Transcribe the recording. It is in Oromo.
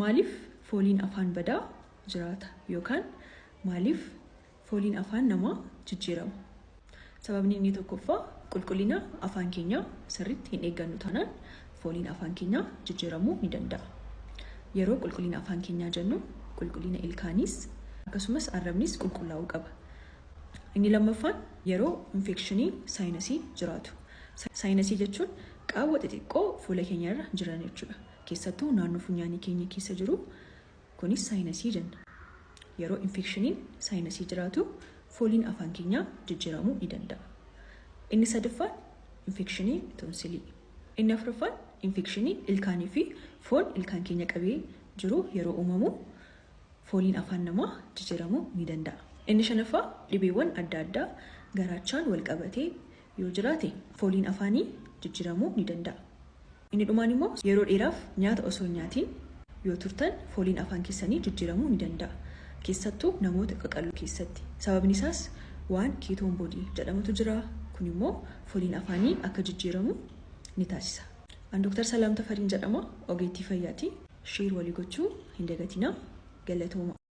Maaliif fooliin afaan badaa jiraata yookaan maaliif fooliin afaan namaa jijjiirama? Sababni inni tokkoffaa qulqullina afaan keenyaa sirriitti hin eeggannu taanaan fooliin afaan keenyaa jijjiiramuu ni danda'a. Yeroo qulqullina afaan keenyaa jennu qulqullina ilkaaniis akkasumas arrabnis qulqullaa'uu qaba. Inni lammaffaan yeroo infekshinii saayinasii jiraatu. Saayinasii jechuun qaawwa xixiqqoo fuula keenyarra jiran jechuudha. Keessattuu naannoo funyaanii keenya keessa jiru kunis saayinasii jenna. Yeroo infekshiniin saayinasii jiraatu fooliin afaan keenyaa jijjiiramuu ni danda'a. Inni sadaffaan infekshinii toonsilii. Inni afuraffaan infekshinii ilkaanii fi foon ilkaan keenya qabee jiru yeroo uumamu fooliin afaan namaa jijjiiramuu ni danda'a. Inni shanaffaa dhibeewwan adda addaa garaachaan wal qabatee yoo jiraate fooliin afaanii jijjiiramuu ni danda'a. Inni dhumaan immoo yeroo dheeraaf nyaata osoo nyaatiin yoo turtan fooliin afaan keessanii jijjiiramuu ni danda'a. Keessattuu namoota qaqalloo keessatti. Sababni isaas waan keetoon boodii jedhamutu jira. Kun immoo fooliin afaanii akka jijjiiramu ni taasisa. An Dr. Salaam Tafariin jedhama. Ogeettii fayyaati. Sheer walii gochuu hin dagatinaa. Galatooma.